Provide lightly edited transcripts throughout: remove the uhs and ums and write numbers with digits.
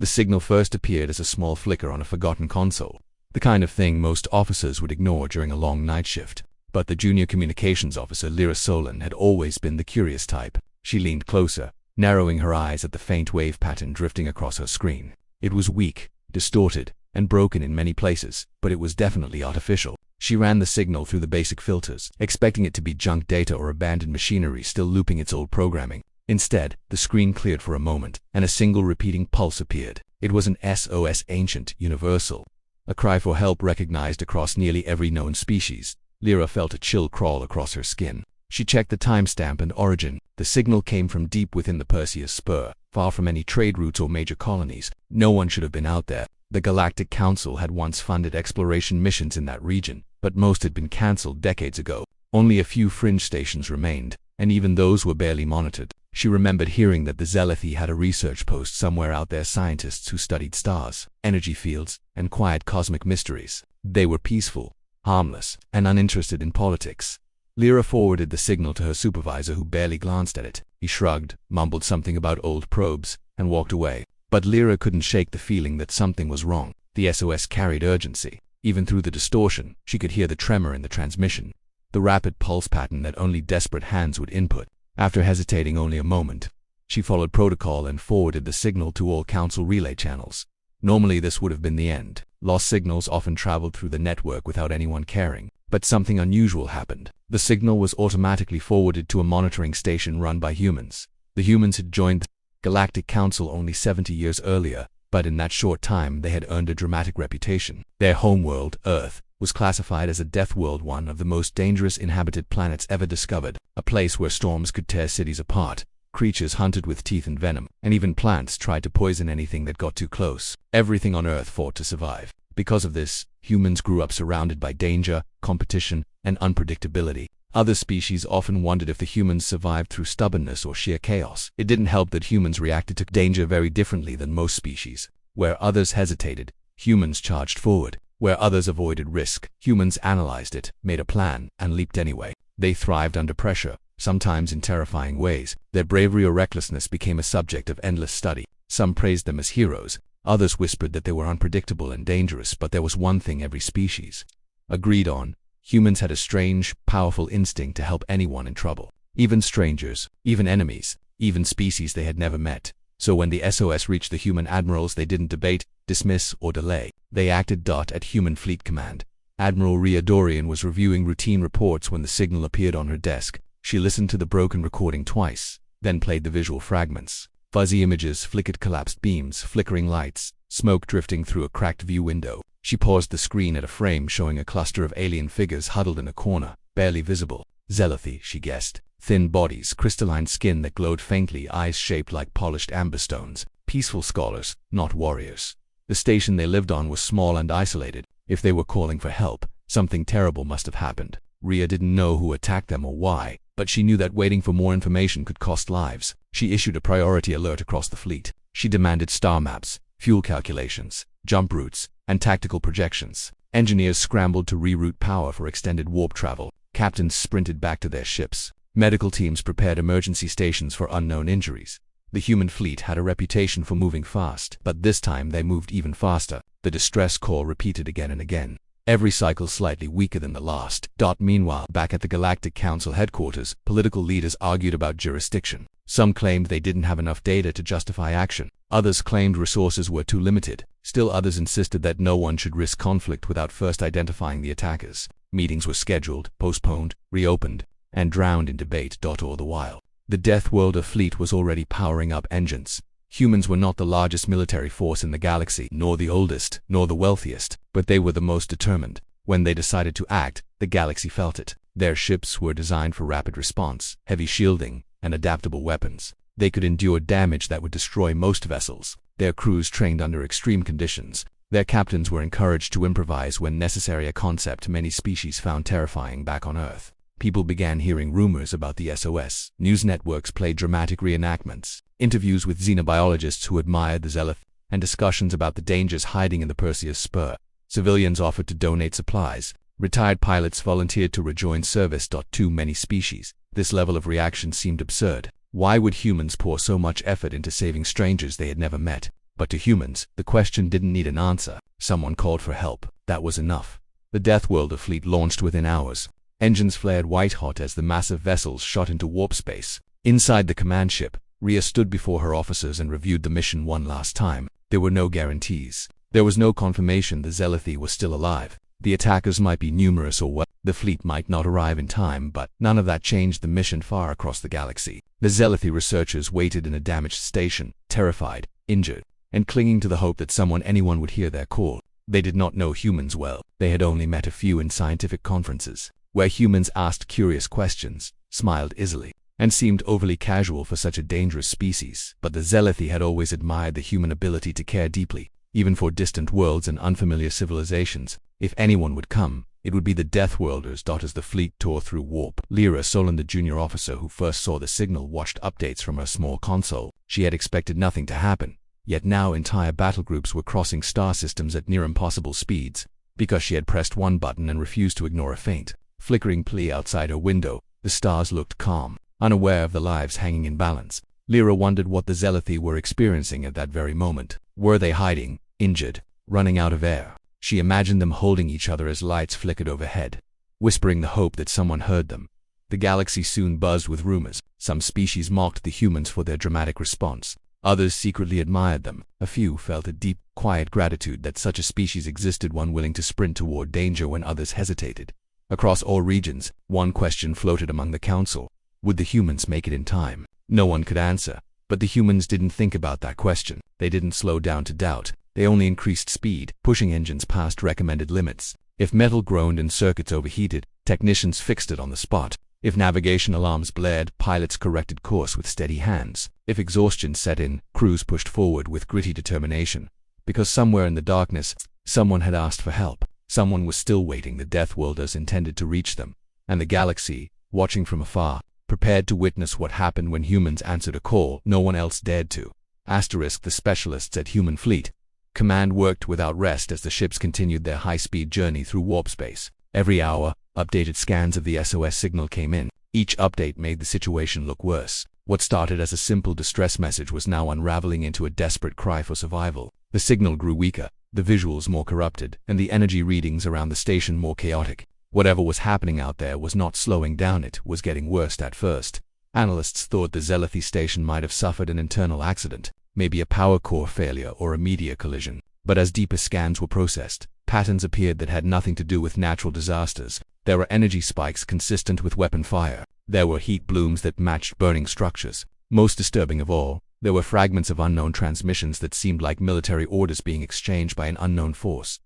The signal first appeared as a small flicker on a forgotten console, the kind of thing most officers would ignore during a long night shift. But the junior communications officer Lyra Solon had always been the curious type. She leaned closer, narrowing her eyes at the faint wave pattern drifting across her screen. It was weak, distorted, and broken in many places, but it was definitely artificial. She ran the signal through the basic filters, expecting it to be junk data or abandoned machinery still looping its old programming. Instead, the screen cleared for a moment, and a single repeating pulse appeared. It was an SOS, ancient, universal. A cry for help recognized across nearly every known species. Lyra felt a chill crawl across her skin. She checked the timestamp and origin. The signal came from deep within the Perseus Spur, far from any trade routes or major colonies. No one should have been out there. The Galactic Council had once funded exploration missions in that region, but most had been cancelled decades ago. Only a few fringe stations remained, and even those were barely monitored. She remembered hearing that the Zealothi had a research post somewhere out there, scientists who studied stars, energy fields, and quiet cosmic mysteries. They were peaceful, harmless, and uninterested in politics. Lyra forwarded the signal to her supervisor, who barely glanced at it. He shrugged, mumbled something about old probes, and walked away. But Lyra couldn't shake the feeling that something was wrong. The SOS carried urgency. Even through the distortion, she could hear the tremor in the transmission, the rapid pulse pattern that only desperate hands would input. After hesitating only a moment, she followed protocol and forwarded the signal to all council relay channels. Normally this would have been the end. Lost signals often traveled through the network without anyone caring. But something unusual happened. The signal was automatically forwarded to a monitoring station run by humans. The humans had joined the Galactic Council only 70 years earlier, but in that short time they had earned a dramatic reputation. Their homeworld, Earth, was classified as a Deathworld, one of the most dangerous inhabited planets ever discovered, a place where storms could tear cities apart, creatures hunted with teeth and venom, and even plants tried to poison anything that got too close. Everything on Earth fought to survive. Because of this, humans grew up surrounded by danger, competition, and unpredictability. Other species often wondered if the humans survived through stubbornness or sheer chaos. It didn't help that humans reacted to danger very differently than most species. Where others hesitated, humans charged forward. Where others avoided risk, humans analyzed it, made a plan, and leaped anyway. They thrived under pressure, sometimes in terrifying ways. Their bravery or recklessness became a subject of endless study. Some praised them as heroes. Others whispered that they were unpredictable and dangerous, but there was one thing every species agreed on. Humans had a strange, powerful instinct to help anyone in trouble. Even strangers, even enemies, even species they had never met. So when the SOS reached the human admirals, they didn't debate, dismiss, or delay. They acted. At Human Fleet Command, Admiral Rhea Dorian was reviewing routine reports when the signal appeared on her desk. She listened to the broken recording twice, then played the visual fragments. Fuzzy images, flickered collapsed beams, flickering lights, smoke drifting through a cracked view window. She paused the screen at a frame showing a cluster of alien figures huddled in a corner, barely visible. Zealothi, she guessed. Thin bodies, crystalline skin that glowed faintly, eyes shaped like polished amber stones. Peaceful scholars, not warriors. The station they lived on was small and isolated. If they were calling for help, something terrible must have happened. Rhea didn't know who attacked them or why, but she knew that waiting for more information could cost lives. She issued a priority alert across the fleet. She demanded star maps, fuel calculations, jump routes, and tactical projections. Engineers scrambled to reroute power for extended warp travel. Captains sprinted back to their ships. Medical teams prepared emergency stations for unknown injuries. The human fleet had a reputation for moving fast, but this time they moved even faster. The distress call repeated again and again, every cycle slightly weaker than the last. Meanwhile, back at the Galactic Council headquarters, political leaders argued about jurisdiction. Some claimed they didn't have enough data to justify action. Others claimed resources were too limited. Still others insisted that no one should risk conflict without first identifying the attackers. Meetings were scheduled, postponed, reopened, and drowned in debate. All the while, the Deathworlder fleet was already powering up engines. Humans were not the largest military force in the galaxy, nor the oldest, nor the wealthiest, but they were the most determined. When they decided to act, the galaxy felt it. Their ships were designed for rapid response, heavy shielding, and adaptable weapons. They could endure damage that would destroy most vessels. Their crews trained under extreme conditions. Their captains were encouraged to improvise when necessary, a concept many species found terrifying back on Earth. People began hearing rumors about the SOS. News networks played dramatic reenactments, interviews with xenobiologists who admired the Zealoth, and discussions about the dangers hiding in the Perseus Spur. Civilians offered to donate supplies. Retired pilots volunteered to rejoin service. Too many species. This level of reaction seemed absurd. Why would humans pour so much effort into saving strangers they had never met? But to humans, the question didn't need an answer. Someone called for help. That was enough. The Deathworlder fleet launched within hours. Engines flared white-hot as the massive vessels shot into warp space. Inside the command ship, Rhea stood before her officers and reviewed the mission one last time. There were no guarantees. There was no confirmation the Zealothi was still alive. The attackers might be numerous or what. The fleet might not arrive in time, but none of that changed the mission far across the galaxy. The Zealothi researchers waited in a damaged station, terrified, injured, and clinging to the hope that anyone would hear their call. They did not know humans well. They had only met a few in scientific conferences, where humans asked curious questions, smiled easily, and seemed overly casual for such a dangerous species. But the Zealothi had always admired the human ability to care deeply, even for distant worlds and unfamiliar civilizations. If anyone would come, it would be the Deathworlders. As the fleet tore through warp, Lyra Solon, the junior officer who first saw the signal, watched updates from her small console. She had expected nothing to happen, yet now entire battle groups were crossing star systems at near impossible speeds, because she had pressed one button and refused to ignore a faint, flickering plea outside her window. The stars looked calm, unaware of the lives hanging in balance. Lyra wondered what the Zealothi were experiencing at that very moment. Were they hiding, injured, running out of air? She imagined them holding each other as lights flickered overhead, whispering the hope that someone heard them. The galaxy soon buzzed with rumors. Some species mocked the humans for their dramatic response. Others secretly admired them. A few felt a deep, quiet gratitude that such a species existed, one willing to sprint toward danger when others hesitated. Across all regions, one question floated among the council. Would the humans make it in time? No one could answer, but the humans didn't think about that question. They didn't slow down to doubt. They only increased speed, pushing engines past recommended limits. If metal groaned and circuits overheated, technicians fixed it on the spot. If navigation alarms blared, pilots corrected course with steady hands. If exhaustion set in, crews pushed forward with gritty determination. Because somewhere in the darkness, someone had asked for help. Someone was still waiting. The Deathworlders intended to reach them. And the galaxy, watching from afar, prepared to witness what happened when humans answered a call no one else dared to. The specialists at Human Fleet Command worked without rest as the ships continued their high-speed journey through warp space. Every hour, updated scans of the SOS signal came in. Each update made the situation look worse. What started as a simple distress message was now unraveling into a desperate cry for survival. The signal grew weaker, the visuals more corrupted, and the energy readings around the station more chaotic. Whatever was happening out there was not slowing down, it was getting worse at first. Analysts thought the Zealothi station might have suffered an internal accident, maybe a power core failure or a meteor collision. But as deeper scans were processed, patterns appeared that had nothing to do with natural disasters. There were energy spikes consistent with weapon fire. There were heat blooms that matched burning structures. Most disturbing of all, there were fragments of unknown transmissions that seemed like military orders being exchanged by an unknown force.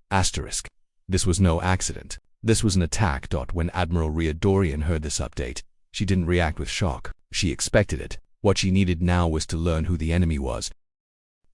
This was no accident. This was an attack. When Admiral Rhea Dorian heard this update, she didn't react with shock. She expected it. What she needed now was to learn who the enemy was.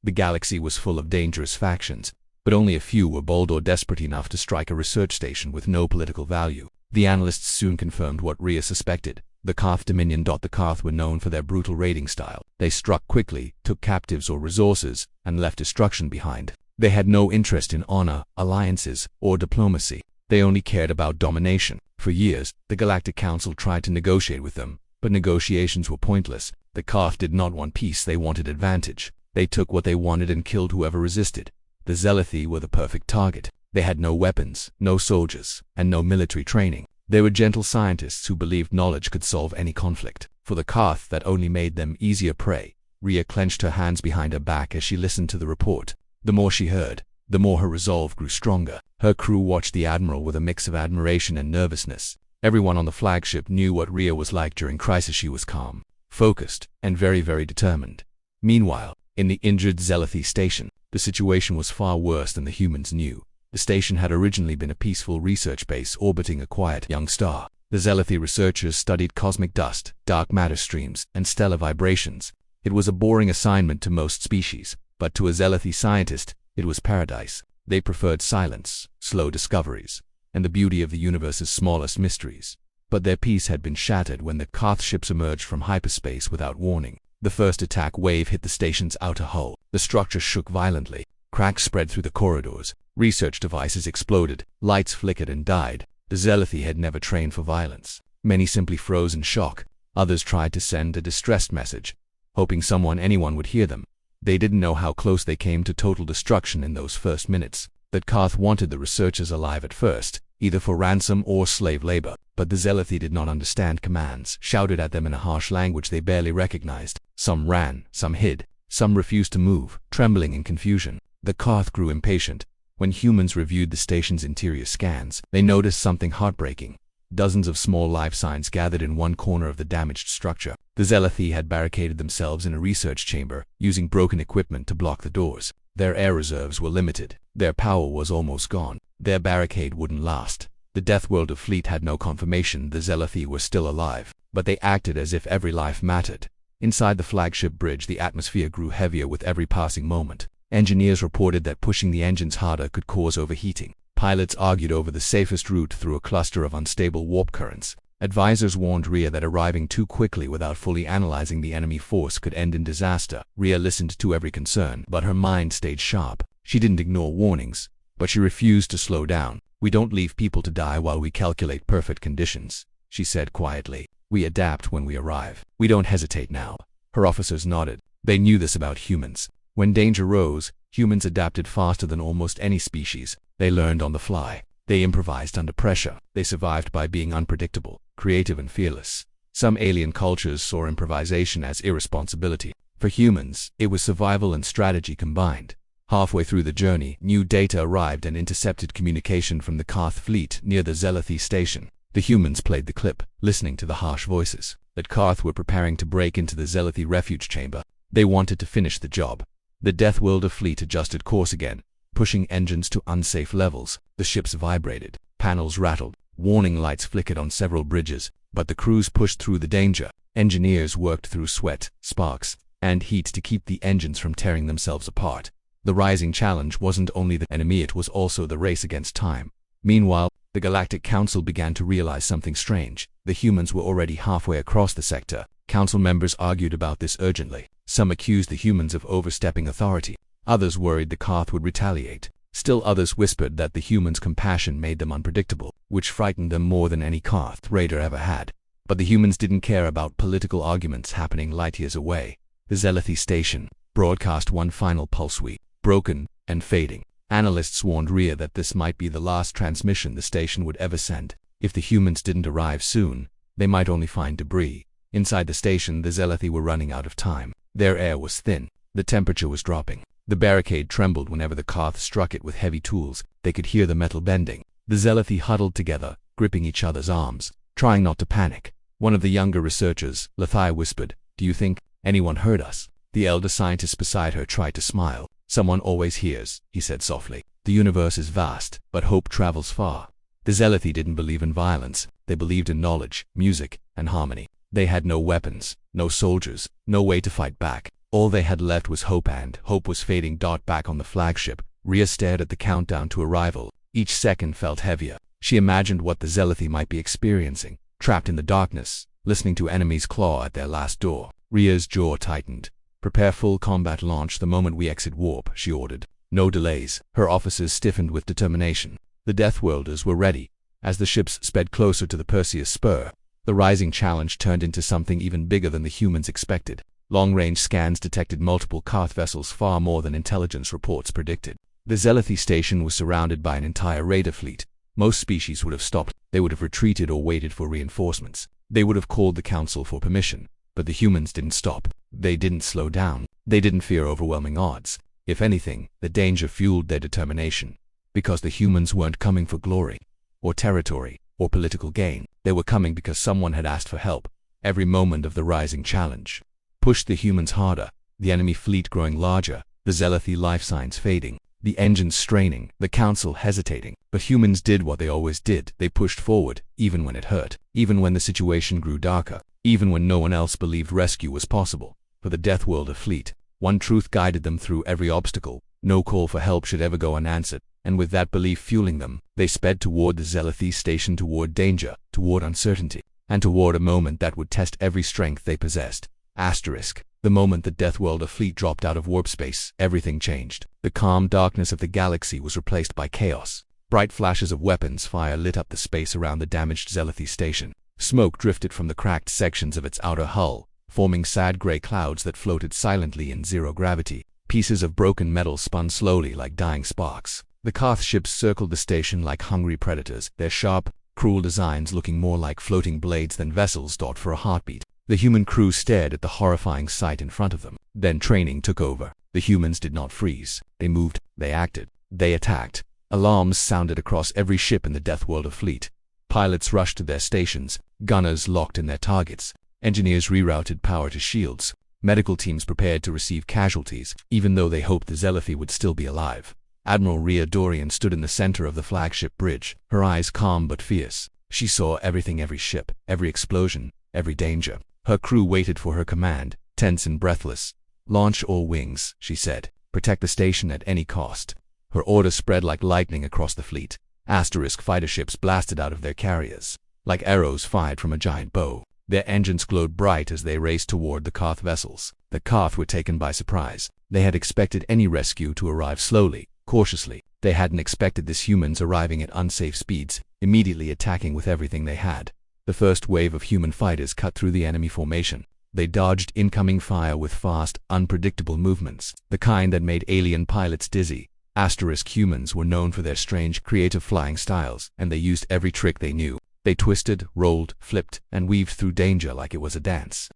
The galaxy was full of dangerous factions, but only a few were bold or desperate enough to strike a research station with no political value. The analysts soon confirmed what Rhea suspected. The Karth Dominion. The Karth were known for their brutal raiding style. They struck quickly, took captives or resources, and left destruction behind. They had no interest in honor, alliances, or diplomacy. They only cared about domination. For years, the Galactic Council tried to negotiate with them, but negotiations were pointless. The Karth did not want peace, they wanted advantage. They took what they wanted and killed whoever resisted. The Zealothi were the perfect target. They had no weapons, no soldiers, and no military training. They were gentle scientists who believed knowledge could solve any conflict. For the Karth, that only made them easier prey. Rhea clenched her hands behind her back as she listened to the report. The more she heard, the more her resolve grew stronger. Her crew watched the Admiral with a mix of admiration and nervousness. Everyone on the flagship knew what Rhea was like during crisis. She was calm, focused, and very, very determined. Meanwhile, in the injured Zealothi station, the situation was far worse than the humans knew. The station had originally been a peaceful research base orbiting a quiet young star. The Zealothi researchers studied cosmic dust, dark matter streams, and stellar vibrations. It was a boring assignment to most species, but to a Zealothi scientist, it was paradise. They preferred silence, slow discoveries, and the beauty of the universe's smallest mysteries. But their peace had been shattered when the Karth ships emerged from hyperspace without warning. The first attack wave hit the station's outer hull. The structure shook violently. Cracks spread through the corridors. Research devices exploded. Lights flickered and died. The Zealothi had never trained for violence. Many simply froze in shock. Others tried to send a distressed message, hoping anyone would hear them. They didn't know how close they came to total destruction in those first minutes. That Karth wanted the researchers alive at first, either for ransom or slave labor, but the Zealothi did not understand commands shouted at them in a harsh language they barely recognized. Some ran, some hid, some refused to move, trembling in confusion. The Karth grew impatient. When humans reviewed the station's interior scans, they noticed something heartbreaking. Dozens of small life signs gathered in one corner of the damaged structure. The Zealothi had barricaded themselves in a research chamber, using broken equipment to block the doors. Their air reserves were limited. Their power was almost gone. Their barricade wouldn't last. The Deathworlder fleet had no confirmation the Zealothi were still alive, but they acted as if every life mattered. Inside the flagship bridge, the atmosphere grew heavier with every passing moment. Engineers reported that pushing the engines harder could cause overheating. Pilots argued over the safest route through a cluster of unstable warp currents. Advisors warned Rhea that arriving too quickly without fully analyzing the enemy force could end in disaster. Rhea listened to every concern, but her mind stayed sharp. She didn't ignore warnings, but she refused to slow down. "We don't leave people to die while we calculate perfect conditions," she said quietly. "We adapt when we arrive. We don't hesitate now." Her officers nodded. They knew this about humans. When danger rose, humans adapted faster than almost any species. They learned on the fly. They improvised under pressure. They survived by being unpredictable, creative, and fearless. Some alien cultures saw improvisation as irresponsibility. For humans, it was survival and strategy combined. Halfway through the journey, new data arrived and intercepted communication from the Karth fleet near the Zealothi station. The humans played the clip, listening to the harsh voices. That Karth were preparing to break into the Zealothi refuge chamber. They wanted to finish the job. The Deathworlder fleet adjusted course again, pushing engines to unsafe levels. The ships vibrated, panels rattled, warning lights flickered on several bridges, but the crews pushed through the danger. Engineers worked through sweat, sparks, and heat to keep the engines from tearing themselves apart. The rising challenge wasn't only the enemy, it was also the race against time. Meanwhile, the Galactic Council began to realize something strange. The humans were already halfway across the sector. Council members argued about this urgently. Some accused the humans of overstepping authority. Others worried the Karth would retaliate. Still others whispered that the humans' compassion made them unpredictable, which frightened them more than any Karth raider ever had. But the humans didn't care about political arguments happening light years away. The Zealothi station broadcast one final pulse week, broken and fading. Analysts warned Rhea that this might be the last transmission the station would ever send. If the humans didn't arrive soon, they might only find debris. Inside the station, the Zealothi were running out of time. Their air was thin. The temperature was dropping. The barricade trembled whenever the Karth struck it with heavy tools. They could hear the metal bending. The Zealothi huddled together, gripping each other's arms, trying not to panic. One of the younger researchers, Lathai, whispered, "Do you think anyone heard us?" The elder scientist beside her tried to smile. "Someone always hears," he said softly. "The universe is vast, but hope travels far." The Zealothi didn't believe in violence. They believed in knowledge, music, and harmony. They had no weapons, no soldiers, no way to fight back. All they had left was hope, and hope was fading. Back on the flagship, Rhea stared at the countdown to arrival. Each second felt heavier. She imagined what the Zealothi might be experiencing, trapped in the darkness, listening to enemies claw at their last door. Rhea's jaw tightened. "Prepare full combat launch the moment we exit warp," she ordered. No delays. Her officers stiffened with determination. The Deathworlders were ready. As the ships sped closer to the Perseus spur, the rising challenge turned into something even bigger than the humans expected. Long-range scans detected multiple Karth vessels, far more than intelligence reports predicted. The Zealothi station was surrounded by an entire raider fleet. Most species would have stopped. They would have retreated or waited for reinforcements. They would have called the council for permission. But the humans didn't stop. They didn't slow down. They didn't fear overwhelming odds. If anything, the danger fueled their determination. Because the humans weren't coming for glory, or territory, or political gain. They were coming because someone had asked for help. Every moment of the rising challenge pushed the humans harder, the enemy fleet growing larger, the Zealothi life signs fading, the engines straining, the council hesitating. But humans did what they always did. They pushed forward, even when it hurt, even when the situation grew darker, even when no one else believed rescue was possible. For the Deathworlder fleet, one truth guided them through every obstacle: no call for help should ever go unanswered. And with that belief fueling them, they sped toward the Zealothi station, toward danger, toward uncertainty, and toward a moment that would test every strength they possessed. The moment the Deathworlder fleet dropped out of warp space, everything changed. The calm darkness of the galaxy was replaced by chaos. Bright flashes of weapons fire lit up the space around the damaged Zealothi station. Smoke drifted from the cracked sections of its outer hull, forming sad gray clouds that floated silently in zero gravity. Pieces of broken metal spun slowly like dying sparks. The Koth ships circled the station like hungry predators, their sharp, cruel designs looking more like floating blades than vessels stopped for a heartbeat. The human crew stared at the horrifying sight in front of them. Then training took over. The humans did not freeze. They moved, they acted, they attacked. Alarms sounded across every ship in the Deathworlder fleet. Pilots rushed to their stations, gunners locked in their targets, engineers rerouted power to shields. Medical teams prepared to receive casualties, even though they hoped the Zealothi would still be alive. Admiral Rhea Dorian stood in the center of the flagship bridge, her eyes calm but fierce. She saw everything, every ship, every explosion, every danger. Her crew waited for her command, tense and breathless. "Launch all wings," she said. "Protect the station at any cost." Her order spread like lightning across the fleet. Asterisk fighter ships blasted out of their carriers, like arrows fired from a giant bow. Their engines glowed bright as they raced toward the Koth vessels. The Koth were taken by surprise. They had expected any rescue to arrive slowly, cautiously. They hadn't expected this humans arriving at unsafe speeds, immediately attacking with everything they had. The first wave of human fighters cut through the enemy formation. They dodged incoming fire with fast, unpredictable movements, the kind that made alien pilots dizzy. Asterisk humans were known for their strange, creative flying styles, and they used every trick they knew. They twisted, rolled, flipped, and weaved through danger like it was a dance.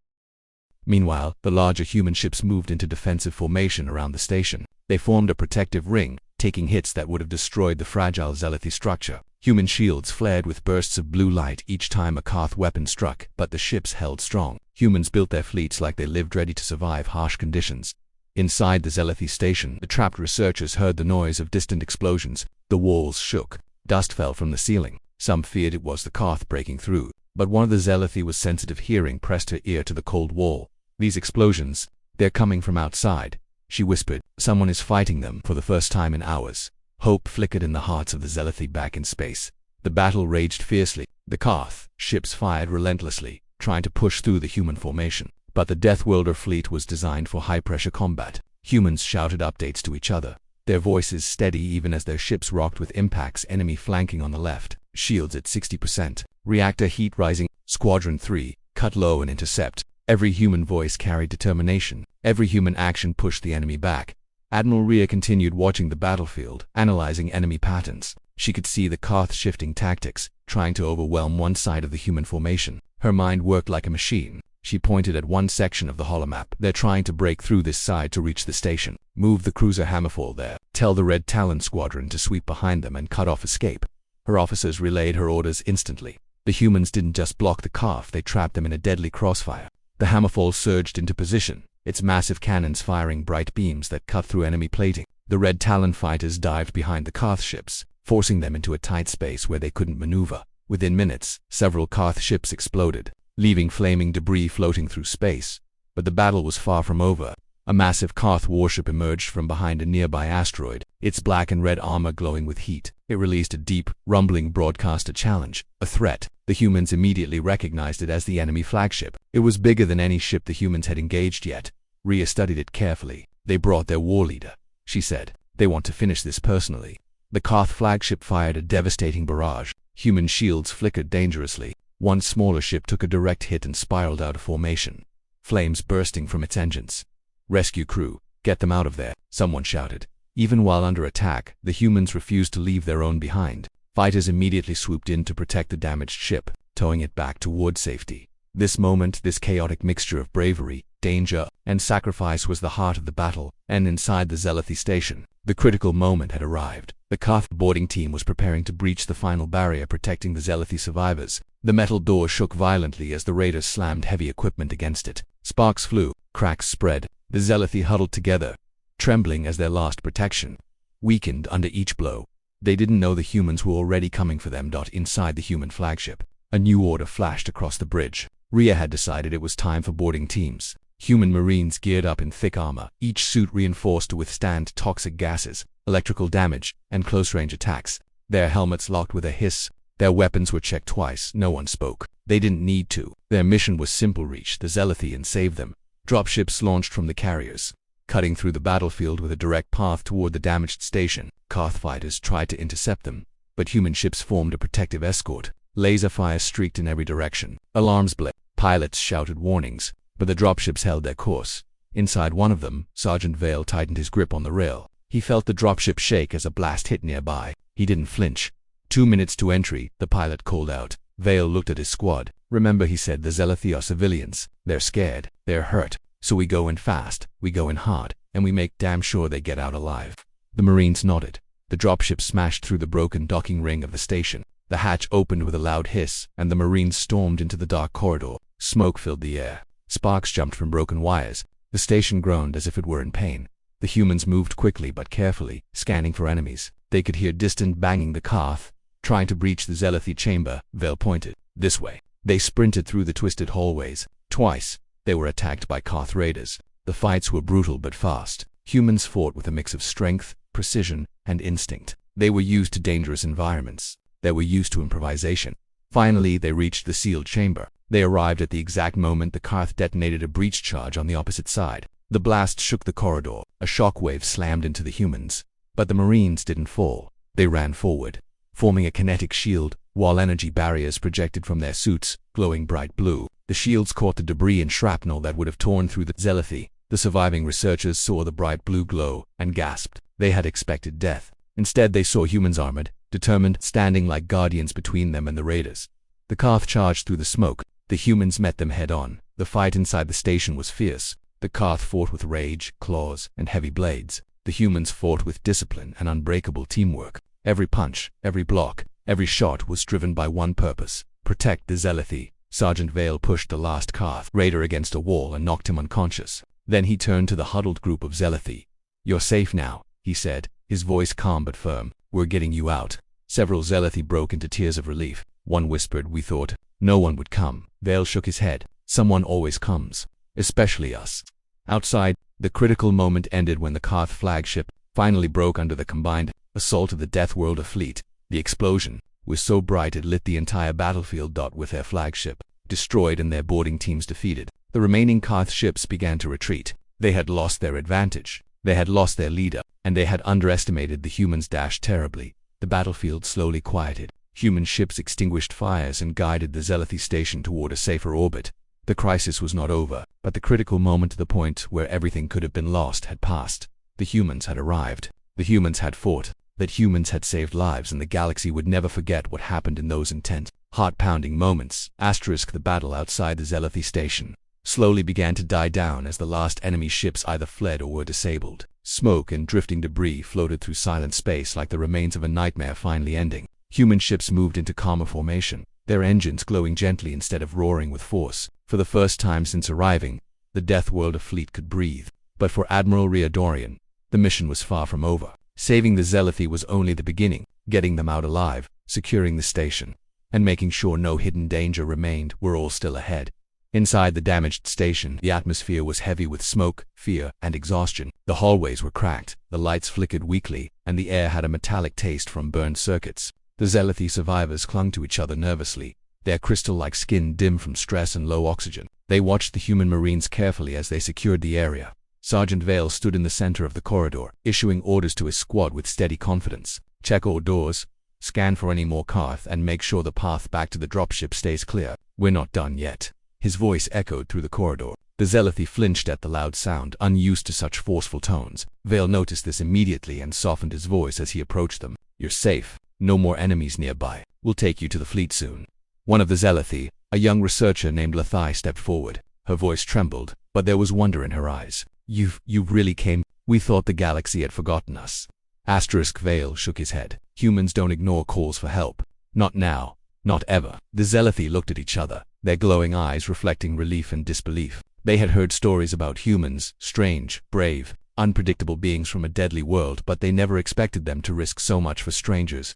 Meanwhile, the larger human ships moved into defensive formation around the station. They formed a protective ring, taking hits that would have destroyed the fragile Zealothi structure. Human shields flared with bursts of blue light each time a Koth weapon struck, but the ships held strong. Humans built their fleets like they lived ready to survive harsh conditions. Inside the Zealothi station, the trapped researchers heard the noise of distant explosions. The walls shook. Dust fell from the ceiling. Some feared it was the Koth breaking through, but one of the Zealothi with sensitive hearing pressed her ear to the cold wall. "These explosions, they're coming from outside," she whispered. "Someone is fighting them for the first time in hours." Hope flickered in the hearts of the Zealothi back in space. The battle raged fiercely. The Koth ships fired relentlessly, trying to push through the human formation. But the Deathworlder fleet was designed for high-pressure combat. Humans shouted updates to each other, their voices steady even as their ships rocked with impacts. Enemy flanking on the left, shields at 60%, reactor heat rising. Squadron 3, cut low and intercept. Every human voice carried determination. Every human action pushed the enemy back. Admiral Rhea continued watching the battlefield, analyzing enemy patterns. She could see the Koth shifting tactics, trying to overwhelm one side of the human formation. Her mind worked like a machine. She pointed at one section of the holomap. "They're trying to break through this side to reach the station. Move the cruiser Hammerfall there. Tell the Red Talon squadron to sweep behind them and cut off escape." Her officers relayed her orders instantly. The humans didn't just block the Koth, they trapped them in a deadly crossfire. The Hammerfall surged into position, its massive cannons firing bright beams that cut through enemy plating. The Red Talon fighters dived behind the Koth ships, forcing them into a tight space where they couldn't maneuver. Within minutes, several Koth ships exploded, leaving flaming debris floating through space. But the battle was far from over. A massive Koth warship emerged from behind a nearby asteroid, its black and red armor glowing with heat. It released a deep, rumbling broadcast, a challenge, a threat. The humans immediately recognized it as the enemy flagship. It was bigger than any ship the humans had engaged yet. Rhea studied it carefully. "They brought their war leader," she said. "They want to finish this personally." The Koth flagship fired a devastating barrage. Human shields flickered dangerously. One smaller ship took a direct hit and spiraled out of formation, flames bursting from its engines. "Rescue crew, get them out of there," someone shouted. Even while under attack, the humans refused to leave their own behind. Fighters immediately swooped in to protect the damaged ship, towing it back toward safety. This moment, this chaotic mixture of bravery, danger, and sacrifice was the heart of the battle, and inside the Zealothi station, the critical moment had arrived. The Koth boarding team was preparing to breach the final barrier protecting the Zealothi survivors. The metal door shook violently as the raiders slammed heavy equipment against it. Sparks flew, cracks spread. The Zealothi huddled together, trembling as their last protection, weakened under each blow. They didn't know the humans were already coming for them. Inside the human flagship, a new order flashed across the bridge. Rhea had decided it was time for boarding teams. Human Marines geared up in thick armor, each suit reinforced to withstand toxic gases, electrical damage, and close-range attacks. Their helmets locked with a hiss. Their weapons were checked twice. No one spoke. They didn't need to. Their mission was simple: reach the Zealothi and save them. Dropships launched from the carriers, cutting through the battlefield with a direct path toward the damaged station. Koth fighters tried to intercept them, but human ships formed a protective escort. Laser fire streaked in every direction. Alarms blinked. Pilots shouted warnings, but the dropships held their course. Inside one of them, Sergeant Vale tightened his grip on the rail. He felt the dropship shake as a blast hit nearby. He didn't flinch. 2 minutes to entry, the pilot called out. Vale looked at his squad. Remember, he said, the Zelethi are civilians. They're scared. They're hurt. So we go in fast, we go in hard, and we make damn sure they get out alive. The Marines nodded. The dropship smashed through the broken docking ring of the station. The hatch opened with a loud hiss, and the Marines stormed into the dark corridor. Smoke filled the air. Sparks jumped from broken wires. The station groaned as if it were in pain. The humans moved quickly but carefully, scanning for enemies. They could hear distant banging the Karth, trying to breach the Zelethi chamber. Vale pointed. This way. They sprinted through the twisted hallways. Twice, they were attacked by Karth raiders. The fights were brutal but fast. Humans fought with a mix of strength, precision, and instinct. They were used to dangerous environments. They were used to improvisation. Finally, they reached the sealed chamber. They arrived at the exact moment the Karth detonated a breach charge on the opposite side. The blast shook the corridor. A shockwave slammed into the humans. But the Marines didn't fall. They ran forward, forming a kinetic shield, while energy barriers projected from their suits, glowing bright blue. The shields caught the debris and shrapnel that would have torn through the Zelethi. The surviving researchers saw the bright blue glow and gasped. They had expected death. Instead, they saw humans armored, determined, standing like guardians between them and the raiders. The Karth charged through the smoke. The humans met them head-on. The fight inside the station was fierce. The Karth fought with rage, claws, and heavy blades. The humans fought with discipline and unbreakable teamwork. Every punch, every block, every shot was driven by one purpose: protect the Zelethi. Sergeant Vale pushed the last Karth raider against a wall and knocked him unconscious. Then he turned to the huddled group of Zelethi. "You're safe now," he said, his voice calm but firm. "We're getting you out." Several Zelethi broke into tears of relief. One whispered, "We thought no one would come." Vale shook his head. "Someone always comes. Especially us." Outside, the critical moment ended when the Karth flagship finally broke under the combined assault of the Deathworlder fleet. The explosion was so bright it lit the entire battlefield. With their flagship destroyed and their boarding teams defeated, the remaining Karth ships began to retreat. They had lost their advantage. They had lost their leader, and they had underestimated the humans. Terribly. The battlefield slowly quieted. Human ships extinguished fires and guided the Zelethi station toward a safer orbit. The crisis was not over, but the critical moment to the point where everything could have been lost had passed. The humans had arrived. The humans had fought. That humans had saved lives, and the galaxy would never forget what happened in those intense, heart-pounding moments. The battle outside the Zelethi station slowly began to die down as the last enemy ships either fled or were disabled. Smoke and drifting debris floated through silent space like the remains of a nightmare finally ending. Human ships moved into calmer formation, their engines glowing gently instead of roaring with force. For the first time since arriving, the Deathworlder fleet could breathe. But for Admiral Riadorian, the mission was far from over. Saving the Zelethi was only the beginning. Getting them out alive, securing the station, and making sure no hidden danger remained were all still ahead. Inside the damaged station, the atmosphere was heavy with smoke, fear, and exhaustion. The hallways were cracked, the lights flickered weakly, and the air had a metallic taste from burned circuits. The Zelethi survivors clung to each other nervously, their crystal-like skin dim from stress and low oxygen. They watched the human Marines carefully as they secured the area. Sergeant Vale stood in the center of the corridor, issuing orders to his squad with steady confidence. "Check all doors, scan for any more Karth, and make sure the path back to the dropship stays clear. We're not done yet." His voice echoed through the corridor. The Zelethi flinched at the loud sound, unused to such forceful tones. Vale noticed this immediately and softened his voice as he approached them. "You're safe. No more enemies nearby. We'll take you to the fleet soon." One of the Zelethi, a young researcher named Lathai, stepped forward. Her voice trembled, but there was wonder in her eyes. You really came? We thought the galaxy had forgotten us." Vale shook his head. "Humans don't ignore calls for help. Not now. Not ever." The Zelethi looked at each other, their glowing eyes reflecting relief and disbelief. They had heard stories about humans, strange, brave, unpredictable beings from a deadly world, but they never expected them to risk so much for strangers.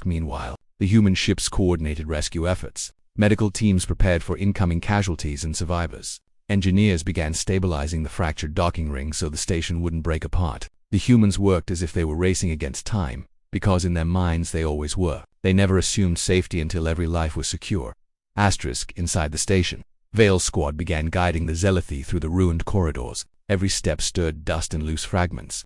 Meanwhile, the human ships coordinated rescue efforts. Medical teams prepared for incoming casualties and survivors. Engineers began stabilizing the fractured docking ring so the station wouldn't break apart. The humans worked as if they were racing against time, because in their minds they always were. They never assumed safety until every life was secure. Inside the station, Vale's squad began guiding the Zelethi through the ruined corridors. Every step stirred dust and loose fragments.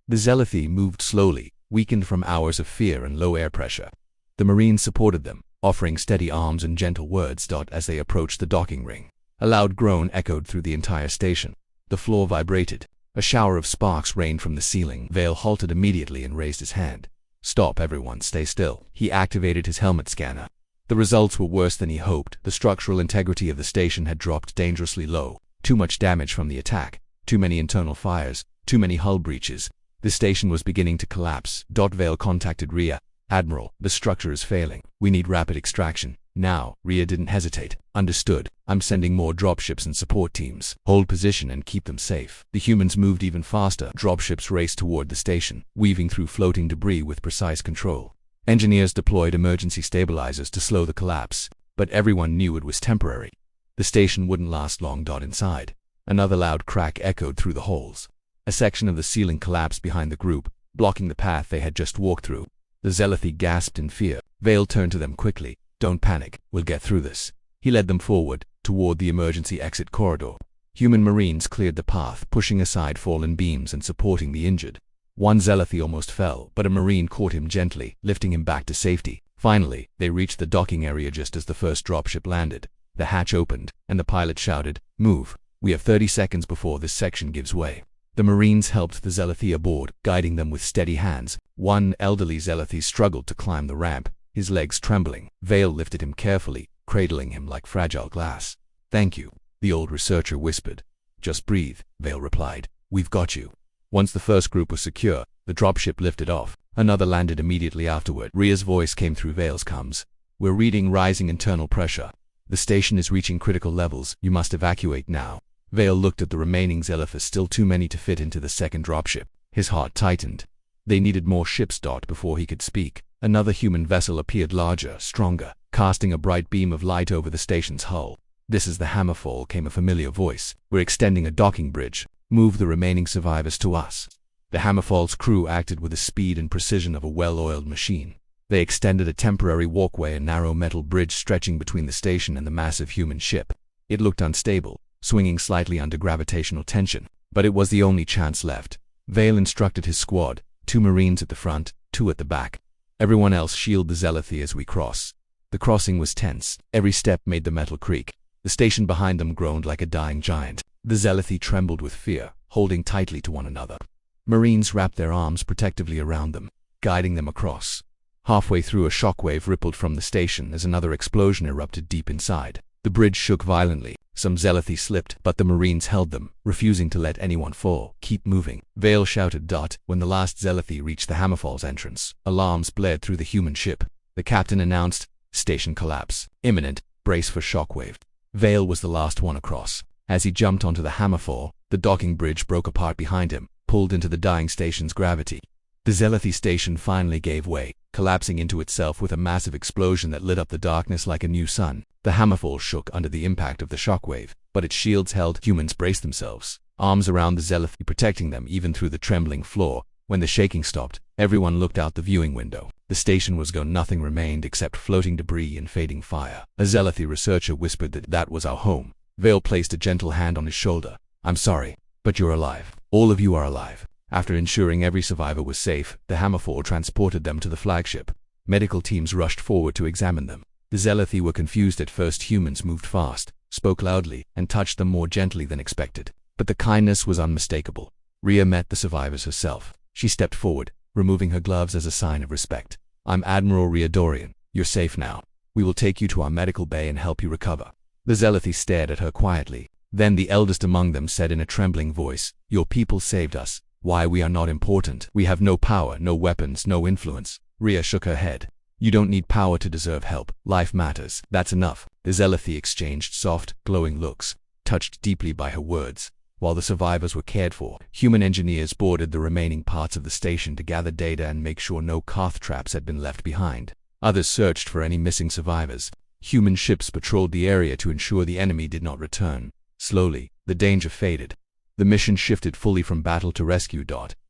The Zelethi moved slowly, weakened from hours of fear and low air pressure. The Marines supported them, offering steady arms and gentle words as they approached the docking ring. A loud groan echoed through the entire station. The floor vibrated. A shower of sparks rained from the ceiling. Vale halted immediately and raised his hand. "Stop, everyone, stay still." He activated his helmet scanner. The results were worse than he hoped. The structural integrity of the station had dropped dangerously low. Too much damage from the attack. Too many internal fires. Too many hull breaches. The station was beginning to collapse. Vale contacted Rhea. "Admiral, the structure is failing. We need rapid extraction. Now." Rhea didn't hesitate. "Understood. I'm sending more dropships and support teams. Hold position and keep them safe." The humans moved even faster. Dropships raced toward the station, weaving through floating debris with precise control. Engineers deployed emergency stabilizers to slow the collapse, but everyone knew it was temporary. The station wouldn't last long. Inside, another loud crack echoed through the halls. A section of the ceiling collapsed behind the group, blocking the path they had just walked through. The Zealothi gasped in fear. Vale turned to them quickly. "Don't panic. We'll get through this." He led them forward, toward the emergency exit corridor. Human Marines cleared the path, pushing aside fallen beams and supporting the injured. One Zealothi almost fell, but a Marine caught him gently, lifting him back to safety. Finally, they reached the docking area just as the first dropship landed. The hatch opened, and the pilot shouted, "Move. We have 30 seconds before this section gives way." The Marines helped the Zealothi aboard, guiding them with steady hands. One elderly Zealothi struggled to climb the ramp, his legs trembling. Vale lifted him carefully, cradling him like fragile glass. "Thank you," the old researcher whispered. "Just breathe," Vale replied. "We've got you." Once the first group was secure, the dropship lifted off. Another landed immediately afterward. Rhea's voice came through Vale's comms. "We're reading rising internal pressure. The station is reaching critical levels. You must evacuate now." Vale looked at the remaining Zealoths, still too many to fit into the second dropship. His heart tightened. They needed more ships. Before he could speak, another human vessel appeared, larger, stronger, casting a bright beam of light over the station's hull. "This is the Hammerfall," came a familiar voice. "We're extending a docking bridge. Move the remaining survivors to us." The Hammerfall's crew acted with the speed and precision of a well-oiled machine. They extended a temporary walkway, a narrow metal bridge stretching between the station and the massive human ship. It looked unstable, swinging slightly under gravitational tension, but it was the only chance left. Vale instructed his squad, 2 Marines at the front, 2 at the back. "Everyone else shield the Zealothi as we cross." The crossing was tense. Every step made the metal creak. The station behind them groaned like a dying giant. The Zealothi trembled with fear, holding tightly to one another. Marines wrapped their arms protectively around them, guiding them across. Halfway through, a shockwave rippled from the station as another explosion erupted deep inside. The bridge shook violently. Some Zealothi slipped, but the Marines held them, refusing to let anyone fall. "Keep moving," Vale shouted. When the last Zealothi reached the Hammerfall's entrance, alarms blared through the human ship. The captain announced, "Station collapse. Imminent. Brace for shockwave." Vale was the last one across. As he jumped onto the Hammerfall, the docking bridge broke apart behind him, pulled into the dying station's gravity. The Zealothi station finally gave way, collapsing into itself with a massive explosion that lit up the darkness like a new sun. The Hammerfall shook under the impact of the shockwave, but its shields held. Humans braced themselves, arms around the Zealothi, protecting them even through the trembling floor. When the shaking stopped, everyone looked out the viewing window. The station was gone. Nothing remained except floating debris and fading fire. A Zealothi researcher whispered that was our home. Vale placed a gentle hand on his shoulder. "I'm sorry, but you're alive. All of you are alive." After ensuring every survivor was safe, the Hammerfall transported them to the flagship. Medical teams rushed forward to examine them. The Zealothi were confused at first. Humans moved fast, spoke loudly, and touched them more gently than expected. But the kindness was unmistakable. Rhea met the survivors herself. She stepped forward, removing her gloves as a sign of respect. "I'm Admiral Rhea Dorian. You're safe now. We will take you to our medical bay and help you recover." The Zealothi stared at her quietly. Then the eldest among them said in a trembling voice, "Your people saved us. Why, we are not important. We have no power, no weapons, no influence." Rhea shook her head. "You don't need power to deserve help. Life matters. That's enough." The Zealothi exchanged soft, glowing looks, touched deeply by her words. While the survivors were cared for, human engineers boarded the remaining parts of the station to gather data and make sure no Koth traps had been left behind. Others searched for any missing survivors. Human ships patrolled the area to ensure the enemy did not return. Slowly, the danger faded. The mission shifted fully from battle to rescue.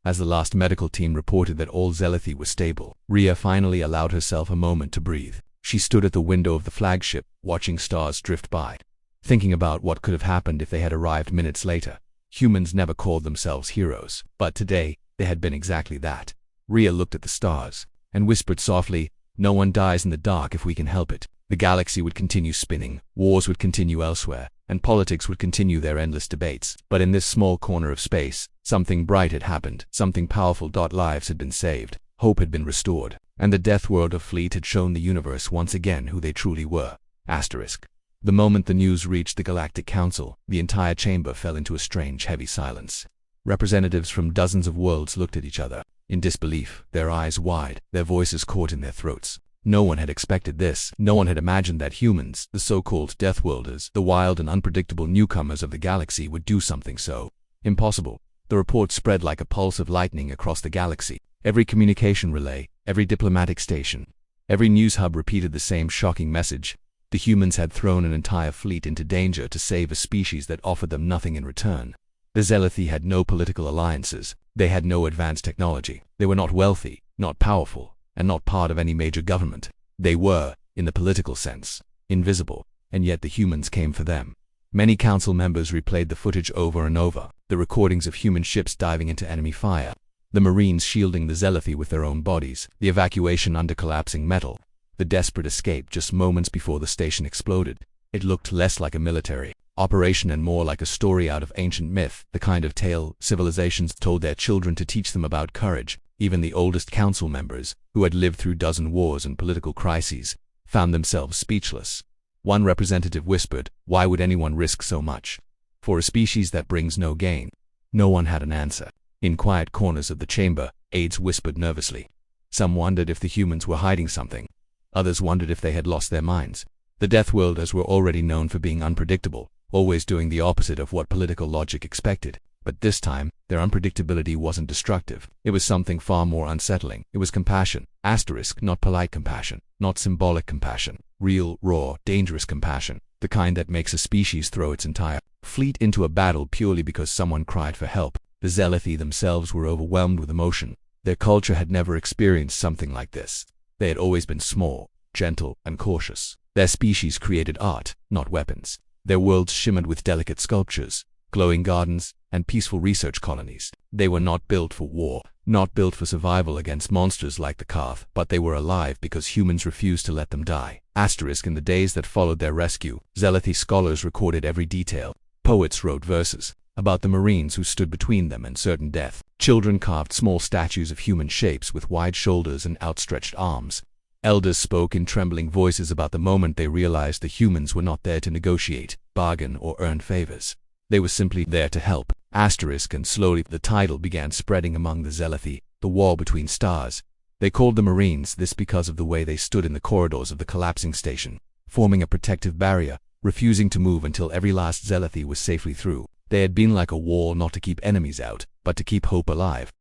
As the last medical team reported that all Zealothi were stable, Rhea finally allowed herself a moment to breathe. She stood at the window of the flagship, watching stars drift by, thinking about what could have happened if they had arrived minutes later. Humans never called themselves heroes, but today, they had been exactly that. Rhea looked at the stars, and whispered softly, "No one dies in the dark if we can help it." The galaxy would continue spinning, wars would continue elsewhere, and politics would continue their endless debates. But in this small corner of space, something bright had happened, something powerful. Lives had been saved, hope had been restored, and the Deathworlder fleet had shown the universe once again who they truly were. Asterisk. The moment the news reached the Galactic Council, the entire chamber fell into a strange, heavy silence. Representatives from dozens of worlds looked at each other, in disbelief, their eyes wide, their voices caught in their throats. No one had expected this. No one had imagined that humans, the so-called Deathworlders, the wild and unpredictable newcomers of the galaxy, would do something so impossible. The report spread like a pulse of lightning across the galaxy. Every communication relay, every diplomatic station, every news hub repeated the same shocking message. The humans had thrown an entire fleet into danger to save a species that offered them nothing in return. The Zealothi had no political alliances. They had no advanced technology. They were not wealthy, not powerful, and not part of any major government. They were, in the political sense, invisible, and yet the humans came for them. Many council members replayed the footage over and over, the recordings of human ships diving into enemy fire, the Marines shielding the Zealothi with their own bodies, the evacuation under collapsing metal, the desperate escape just moments before the station exploded. It looked less like a military operation and more like a story out of ancient myth, the kind of tale civilizations told their children to teach them about courage. Even the oldest council members, who had lived through dozen wars and political crises, found themselves speechless. One representative whispered, "Why would anyone risk so much for a species that brings no gain?" No one had an answer. In quiet corners of the chamber, aides whispered nervously. Some wondered if the humans were hiding something. Others wondered if they had lost their minds. The Deathworlders were already known for being unpredictable, always doing the opposite of what political logic expected. But this time, their unpredictability wasn't destructive. It was something far more unsettling. It was compassion. Asterisk, not polite compassion, not symbolic compassion. Real, raw, dangerous compassion. The kind that makes a species throw its entire fleet into a battle purely because someone cried for help. The Zealothi themselves were overwhelmed with emotion. Their culture had never experienced something like this. They had always been small, gentle, and cautious. Their species created art, not weapons. Their worlds shimmered with delicate sculptures, glowing gardens, and peaceful research colonies. They were not built for war, not built for survival against monsters like the Karth, but they were alive because humans refused to let them die. Asterisk, in the days that followed their rescue, Zealothi scholars recorded every detail. Poets wrote verses about the Marines who stood between them and certain death. Children carved small statues of human shapes with wide shoulders and outstretched arms. Elders spoke in trembling voices about the moment they realized the humans were not there to negotiate, bargain, or earn favors. They were simply there to help. Asterisk, and slowly the title began spreading among the Zealothi, the wall between stars. They called the Marines this because of the way they stood in the corridors of the collapsing station, forming a protective barrier, refusing to move until every last Zealothi was safely through. They had been like a wall not to keep enemies out, but to keep hope alive.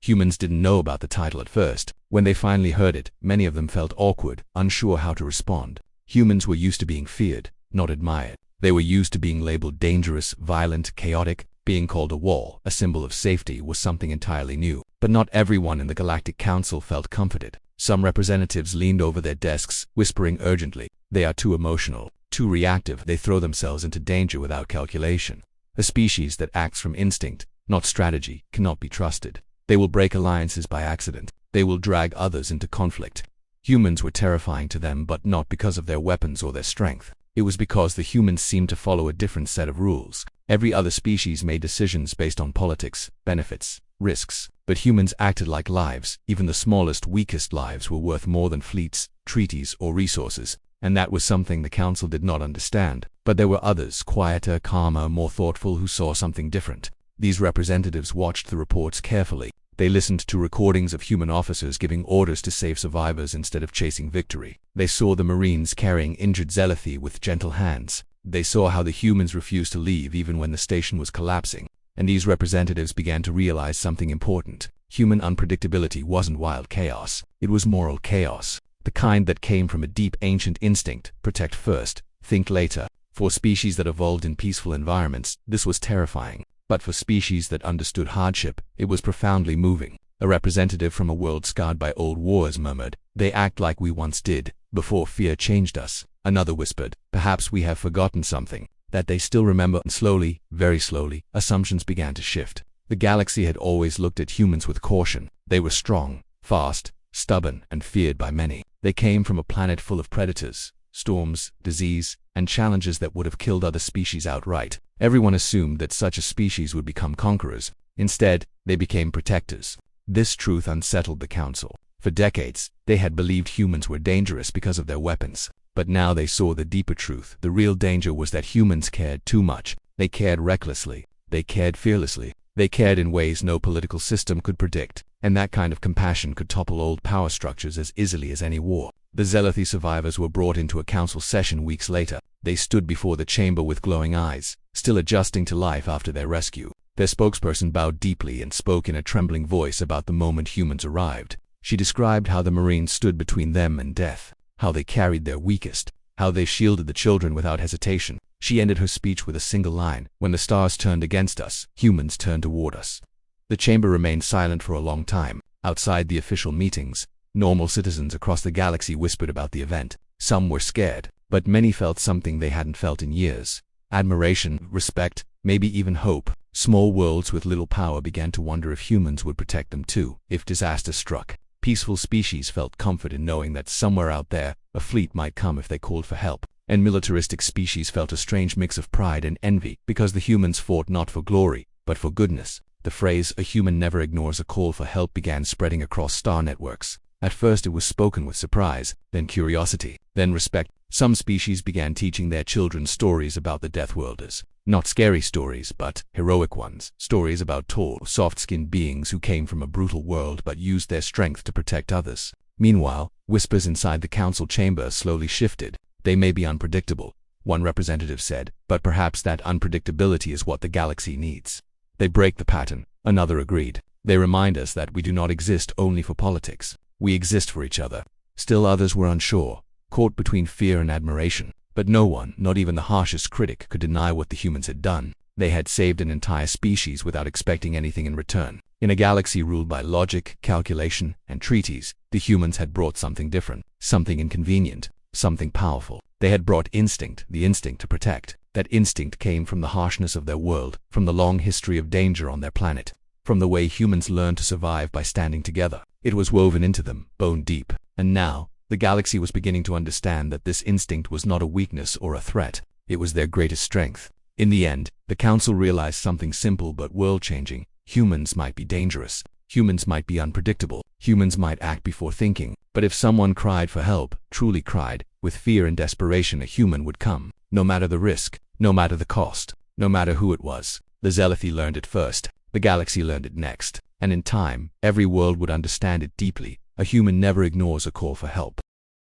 Humans didn't know about the title at first. When they finally heard it, many of them felt awkward, unsure how to respond. Humans were used to being feared, not admired. They were used to being labeled dangerous, violent, chaotic. Being called a wall, a symbol of safety, was something entirely new. But not everyone in the Galactic Council felt comforted. Some representatives leaned over their desks, whispering urgently, "They are too emotional, too reactive. They throw themselves into danger without calculation. A species that acts from instinct, not strategy, cannot be trusted. They will break alliances by accident. They will drag others into conflict." Humans were terrifying to them, but not because of their weapons or their strength. It was because the humans seemed to follow a different set of rules. Every other species made decisions based on politics, benefits, risks. But humans acted like lives. Even the smallest, weakest lives were worth more than fleets, treaties, or resources. And that was something the Council did not understand. But there were others, quieter, calmer, more thoughtful, who saw something different. These representatives watched the reports carefully. They listened to recordings of human officers giving orders to save survivors instead of chasing victory. They saw the Marines carrying injured Zealothi with gentle hands. They saw how the humans refused to leave even when the station was collapsing. And these representatives began to realize something important. Human unpredictability wasn't wild chaos. It was moral chaos. The kind that came from a deep ancient instinct: protect first, think later. For species that evolved in peaceful environments, this was terrifying. But for species that understood hardship, it was profoundly moving. A representative from a world scarred by old wars murmured, "They act like we once did, before fear changed us." Another whispered, "Perhaps we have forgotten something that they still remember." And slowly, very slowly, assumptions began to shift. The galaxy had always looked at humans with caution. They were strong, fast, stubborn, and feared by many. They came from a planet full of predators, storms, disease, and challenges that would have killed other species outright. Everyone assumed that such a species would become conquerors. Instead, they became protectors. This truth unsettled the council. For decades, they had believed humans were dangerous because of their weapons. But now they saw the deeper truth. The real danger was that humans cared too much. They cared recklessly. They cared fearlessly. They cared in ways no political system could predict. And that kind of compassion could topple old power structures as easily as any war. The Zealoty survivors were brought into a council session weeks later. They stood before the chamber with glowing eyes, still adjusting to life after their rescue. Their spokesperson bowed deeply and spoke in a trembling voice about the moment humans arrived. She described how the Marines stood between them and death, how they carried their weakest, how they shielded the children without hesitation. She ended her speech with a single line: "When the stars turned against us, humans turned toward us." The chamber remained silent for a long time. Outside the official meetings, normal citizens across the galaxy whispered about the event. Some were scared, but many felt something they hadn't felt in years: admiration, respect, maybe even hope. Small worlds with little power began to wonder if humans would protect them too. If disaster struck, peaceful species felt comfort in knowing that somewhere out there, a fleet might come if they called for help. And militaristic species felt a strange mix of pride and envy, because the humans fought not for glory, but for goodness. The phrase, "a human never ignores a call for help," began spreading across star networks. At first it was spoken with surprise, then curiosity, then respect. Some species began teaching their children stories about the Deathworlders. Not scary stories, but heroic ones. Stories about tall, soft-skinned beings who came from a brutal world but used their strength to protect others. Meanwhile, whispers inside the council chamber slowly shifted. "They may be unpredictable," one representative said, "but perhaps that unpredictability is what the galaxy needs." "They break the pattern," another agreed. "They remind us that we do not exist only for politics. We exist for each other." Still others were unsure, caught between fear and admiration. But no one, not even the harshest critic, could deny what the humans had done. They had saved an entire species without expecting anything in return. In a galaxy ruled by logic, calculation, and treaties, the humans had brought something different, something inconvenient, something powerful. They had brought instinct, the instinct to protect. That instinct came from the harshness of their world, from the long history of danger on their planet, from the way humans learned to survive by standing together. It was woven into them, bone deep. And now, the galaxy was beginning to understand that this instinct was not a weakness or a threat. It was their greatest strength. In the end, the council realized something simple but world-changing. Humans might be dangerous. Humans might be unpredictable. Humans might act before thinking. But if someone cried for help, truly cried, with fear and desperation, a human would come. No matter the risk, no matter the cost, no matter who it was. The Zealoty learned it first. The galaxy learned it next. And in time, every world would understand it deeply. A human never ignores a call for help.